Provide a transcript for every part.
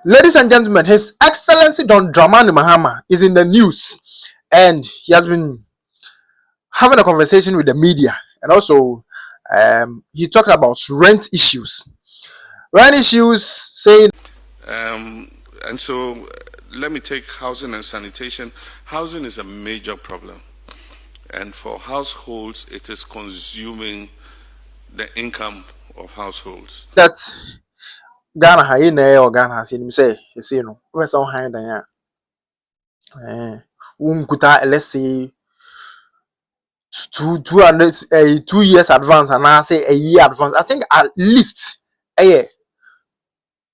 Ladies and gentlemen, His Excellency John Dramani Mahama is in the news, and he has been having a conversation with the media, and also he talked about rent issues. Rent issues, saying, Um, and so let me take housing and sanitation. Housing is a major problem. And for households, it is consuming the income of households. that Ghana ha or Ghana has him say, no, where's on high than let's say 200 2 years advance, and I say a year advance. I think at least a year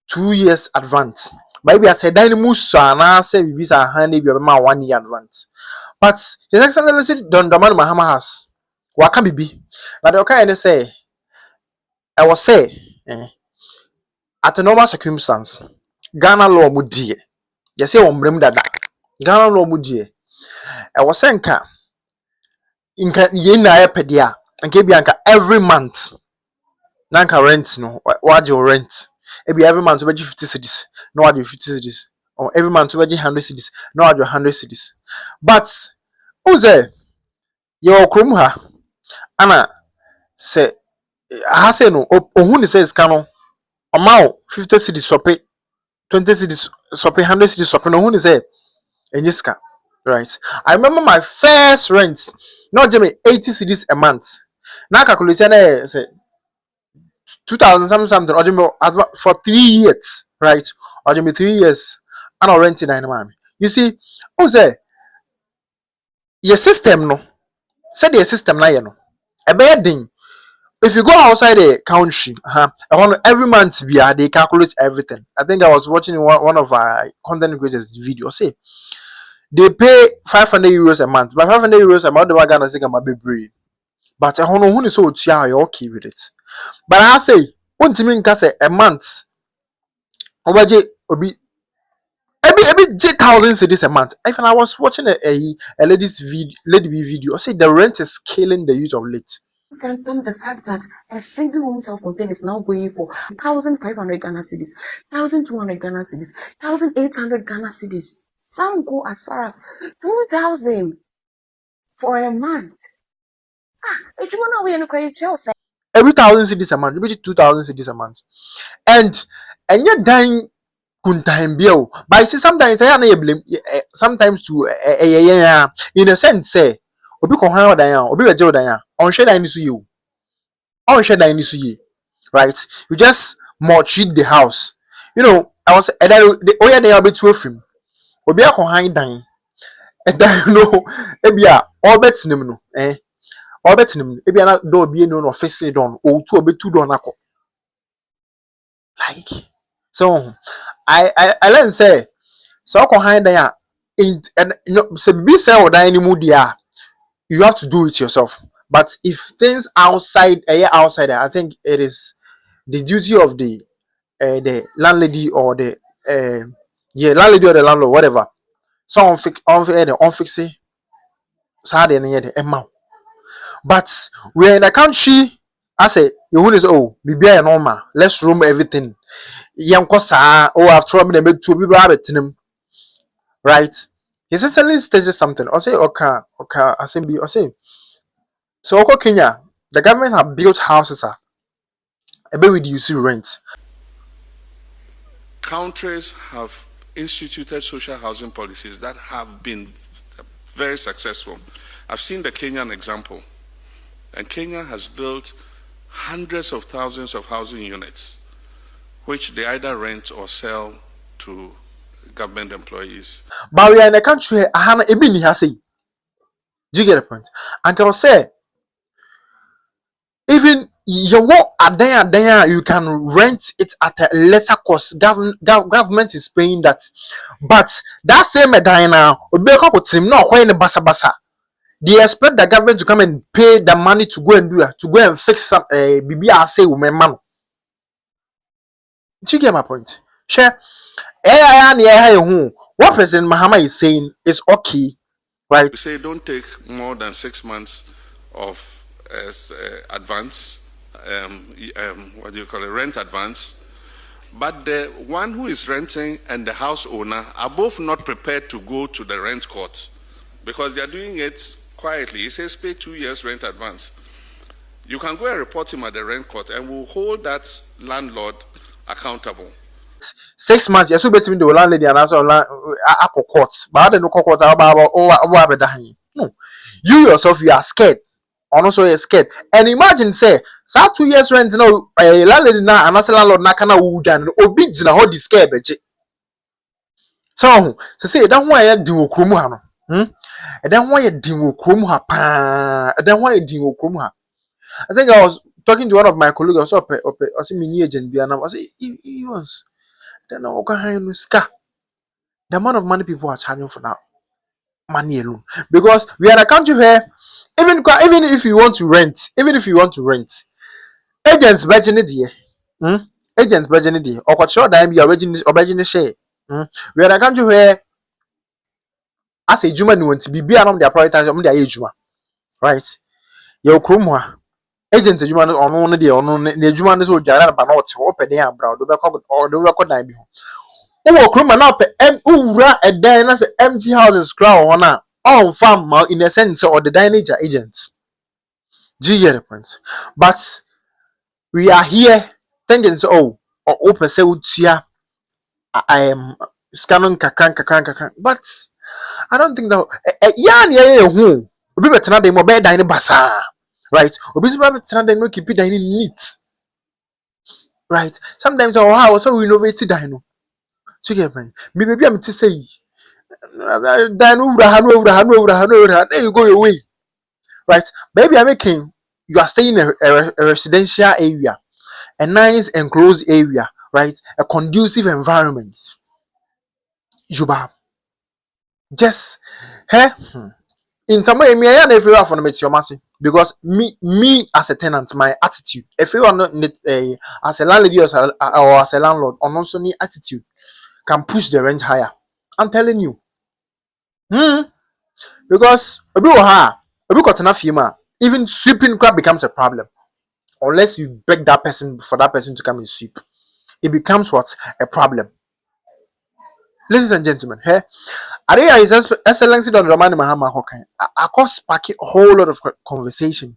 2 years advance. Maybe I said Dynamus and I say we are handy be 1 year advance. But His Excellency Don Dramani Mahama has what can be. Now the okay say I was say at a normal circumstance, Ghana law mudie. You say on brim dada. Ghana law mudie. I was saying inka yena epedia and kebianka every month. Nanka rent no what your rent. Ebi every month you 50 cedis. No what you 50 cedis. Or every month you 100 cedis. No what you 100 cedis. But who's there? Your krom ha ana say ha say no ohun ni says kano amount 50 cedis sope 20 cedis sope 100 cedis sope no ohun ni say enyiska, right? I remember my first rent not just 80 cedis a month. Now calculate na say 2000 something or for 3 years, right? Or 3 years and I renting in man. You see, who's there? Your system no. Say the system na no. A bad thing. If you go outside the country, every month they calculate everything. I think I was watching one of our content creators video. Say they pay 500 euros a month. But 500 euros a month, the Ghana say be. But I don't know who is so you're okay with it. But I say, one to me say a month. Obaje obi every 1,000 cedis a month. If I was watching a lady video, I say the rent is killing the youth of late. From the fact that a single home self-contained is now going for 1,500 Ghana cedis, 1,200 Ghana cedis, 1,800 Ghana cedis. Some go as far as 2,000 for a month. If you want to win a credit, Every 1,000 cedis a month, maybe 2,000 cedis a month, and you're dying. Bill, but I see sometimes I am blame sometimes to in a sense say obi ko han odan ya obi beje odan ya on share dan ni so you on share dan ni so you, right? You just maltreat the house, you know. I was the oya dan ya be two film obi akọ han dan and then no ebia all bet nim no all bet nim ebia na do obi no office don o tu obi tu don akọ like so I learn say so behind there in and so be say or anymore there you have to do it yourself. But if things outside I think it is the duty of the landlady or the landlady or the landlord, whatever. So on fix it sad and amount. But we're in a country I say you want to oh be normal, let's room everything. After me make two people have it right? He suddenly stated something. I say, okay, I say, so okay, Kenya, the government have built houses, a bit reduce rent. Countries have instituted social housing policies that have been very successful. I've seen the Kenyan example, and Kenya has built hundreds of thousands of housing units, which they either rent or sell to government employees. But we are in a country where Ahana Ebini has say, do you get the point? And I'll say, even your work there, you can rent it at a lesser cost. Government is paying that, but that same now, they expect the government to come and pay the money to go and do that, to go and fix some BBR say women. Do you get my point? Share. What President Mahama is saying is okay, right? We say don't take more than 6 months of advance, what do you call it, rent advance, But the one who is renting and the house owner are both not prepared to go to the rent court because they are doing it quietly. He says pay 2 years rent advance. You can go and report him at the rent court and we'll hold that landlord accountable. 6 months, yes, bet me the landlady and also court. But I don't know court about no. You yourself, you are scared. Also, you're scared. And imagine, say, so 2 years rent, no, a landlady now, and also landlord, na kana wujan, obids na hold the scare, beje. So say, don't want you do krumuha, and then why you do krumuha, and then why you do krumuha. I think I was talking to one of my colleagues, also, I see mini agent, and I was, he was. Then I go ska. The amount of money people are charging for that money alone, because we are a country where even if you want to rent, agents budget it here. Agents budget it here. Or sure that you are budgeting share. We are a country where as a Juma want to be around their prioritize on their age, right? Your krumwa agent Juma on the Juma is what Jara but not open there, bro. Do record time. Oh, Kruma now ura a dine as empty houses crown on farm in a sense or the dining agents. Do you get the point? But we are here thinking so or open say I am scanning kakran. But I don't think that yeah who be better than more bed dining basa. Right? Obi better than no keep it dining neat. Right? Sometimes our house so renovated dino. So you get me? Maybe I'm to say then there you go your way, right? Maybe I'm making you are staying in a residential area, a nice enclosed area, right? A conducive environment. You are just hey in some way me I if you are for your massy because me as a tenant my attitude if you are not as a landlady or as a landlord or also need attitude can push the rent higher. I'm telling you. Because even sweeping crap becomes a problem unless you beg that person for that person to come and sweep. It becomes what a problem. Ladies and gentlemen, here His Excellency John Dramani Mahama Hokai. I could spark a whole lot of conversation,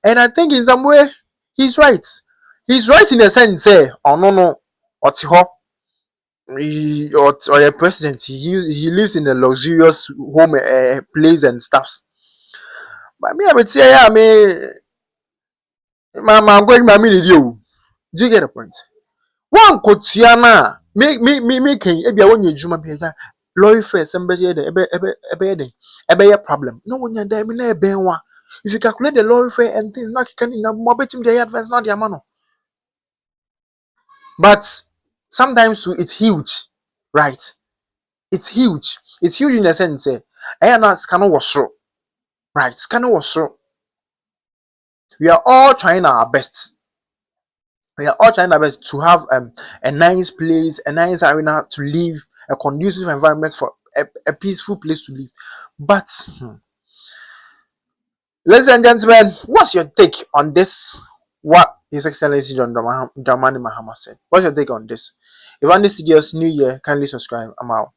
and I think in some way he's right. He's right in the sense, say, oh no, what's or a president. He lives in a luxurious home, place and stuffs. But me, I would say, yeah, I'm going my minute you. Do you get the point? One kotiana me can e bia wonye juma bi da lawyer first somebody ebe problem. No one there me na ebe nwa. If you calculate the lawyer fare and things not can na mo betim the advance not the amano. But sometimes too it's huge, right? It's huge. It's huge in the sense eh na scan was so. Right, scan was so. We are all trying our best. We are all trying our best to have a nice place, a nice arena to live, a conducive environment for a peaceful place to live. But, ladies and gentlemen, what's your take on this? What His Excellency John Dramani Mahama said. What's your take on this? If you want this video's new year, kindly subscribe. I'm out.